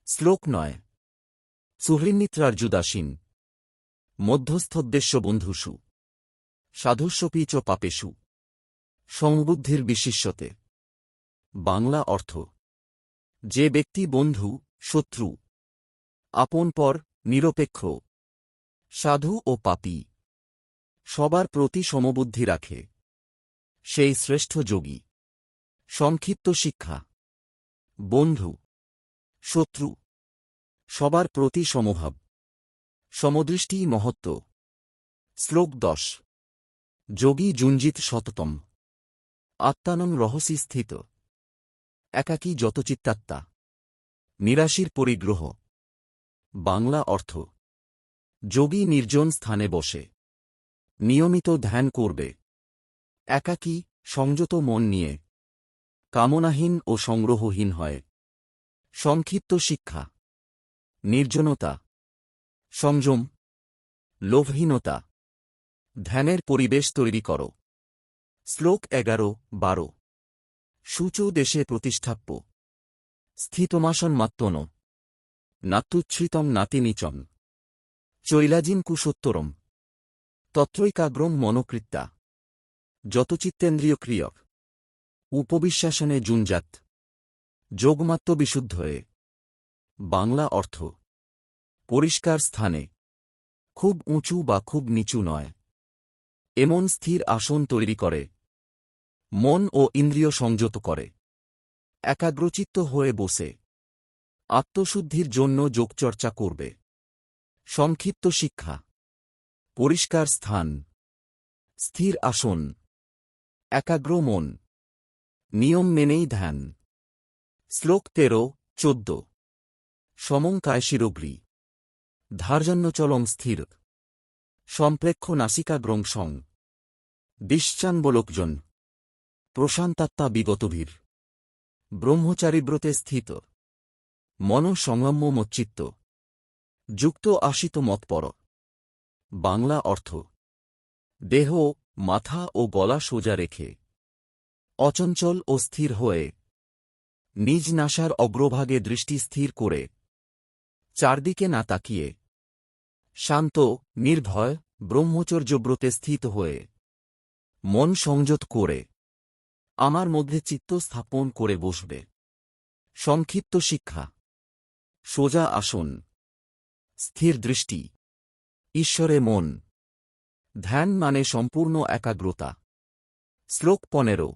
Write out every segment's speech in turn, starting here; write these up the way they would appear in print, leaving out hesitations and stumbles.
শ্লোক ৯ সুহৃন্মিত্রার্যুদাসীন মধ্যস্থোদ্দেশ্য বন্ধুষু সাধুস্বপি চ পাপেষু সংবুদ্ধির বিশিষ্যতে। বাংলা অর্থ: যে ব্যক্তি বন্ধু, শত্রু, আপন পর, নিরপেক্ষ, সাধু ও পাপী সবার প্রতি সমবুদ্ধি রাখে, সেই শ্রেষ্ঠ যোগী। সংক্ষিপ্ত শিক্ষা: বন্ধু, শত্রু সবার প্রতি সমভাব, সমদৃষ্টি মহত্ব। শ্লোক ১০ যোগী যুঞ্জিত সততম আত্মানং রহসি স্থিত একাকী যতচিত্তাত্মা নিরাশীর পরিগ্রহ। বাংলা অর্থ: যোগী নির্জন স্থানে বসে নিয়মিত ধ্যান করবে, একাকী সংযত মন নিয়ে, কামনাহীন ও সংগ্রহহীন হয়। সংক্ষিপ্ত শিক্ষা: নির্জনতা, সংযম, লোভহীনতা, ধ্যানের পরিবেশ তৈরি করো। শ্লোক ১১-১২ শুচো দেশে প্রতিষ্ঠাপ্য স্থিতমাসন্মাত্মন নাত্যুচ্ছ্রিতং নাতিনীচং চৈলাজিন কুশোত্তরম তত্রৈকাগ্রং মনোকৃত্যা যতচিত্তেন্দ্রিয়ক্রিয়ক উপবিশ্বাসনে যুঞ্জাত যোগমাত্মবিশুদ্ধয়ে। বাংলা অর্থ: পরিষ্কার স্থানে, খুব উঁচু বা খুব নিচু নয়, এমন স্থির আসন তৈরি করে, মন ও ইন্দ্রিয় সংযত করে, একাগ্রচিত্ত হয়ে বসে আত্মশুদ্ধির জন্য যোগচর্চা করবে। সংক্ষিপ্ত শিক্ষা: পরিষ্কার স্থান, স্থির আসন, একাগ্র মন, নিয়ম মেনেই ধ্যান। শ্লোক ১৩-১৪ সমং কায়শিরোগ্রী ধার্যন্যচলং স্থির সম্প্রেক্ষ নাসিকাগ্রং সং দিশ্চানবলোকজন প্রশান্তাত্মা বিগতভীর ব্রহ্মচারিব্রতে স্থিত মন সংযম্য মচ্চিত্ত যুক্ত আশিত মৎপর। বাংলা অর্থ: দেহ, মাথা ও গলা সোজা রেখে অচঞ্চল ও স্থির হয়ে নিজ নাসার অগ্রভাগে দৃষ্টি স্থির করে চারদিকে না তাকিয়ে শান্ত, নির্ভয়, ব্রহ্মচর্যব্রতে স্থিত হয়ে মন সংযত করে আমার মধ্যে চিত্ত স্থাপন করে বসবে। সংক্ষিপ্ত শিক্ষা: সোজা আসন, স্থির দৃষ্টি, ঈশ্বরে মন, ধ্যান মানে সম্পূর্ণ একাগ্রতা। শ্লোক ১৫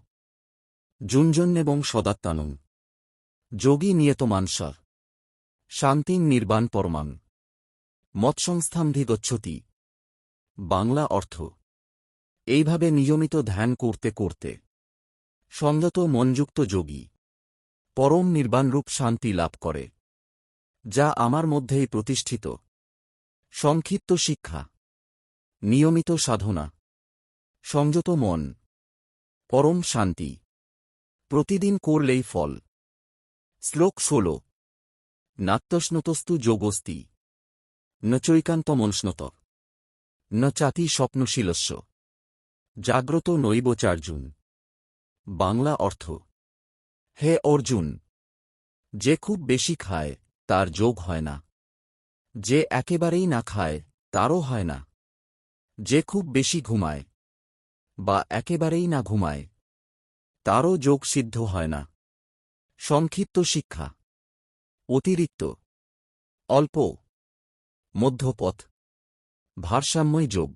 যুঞ্জন্যেবং সদাত্মানং যোগী নিয়তমানসা শান্তিং নির্বাণ পরমাং মৎসংস্থামধি গচ্ছতি। বাংলা অর্থ: এইভাবে নিয়মিত ধ্যান করতে করতে সংযত মনযুক্ত যোগী পরম নির্বাণরূপ শান্তি লাভ করে, যা আমার মধ্যেই প্রতিষ্ঠিত। সংক্ষিপ্ত শিক্ষা: নিয়মিত সাধনা, সংযত মন, পরম শান্তি প্রতিদিন করলেই ফল। শ্লোক ১৬ নাত্যশ্নতস্তু যোগস্তি ন চৈকান্তমনস্নত ন চাতি স্বপ্নশীলস্য জাগ্রত নৈবচার্জুন। বাংলা অর্থ: হে অর্জুন, যে খুব বেশি খায় তার যোগ হয় না, যে একেবারেই না খায় তারও হয় না, যে খুব বেশি ঘুমায় বা একেবারেই না ঘুমায় তারও যোগ সিদ্ধ হয় না। সংক্ষিপ্ত শিক্ষা: অতিরিক্ত, অল্প, মধ্যপথ, ভারসাম্যই যোগ।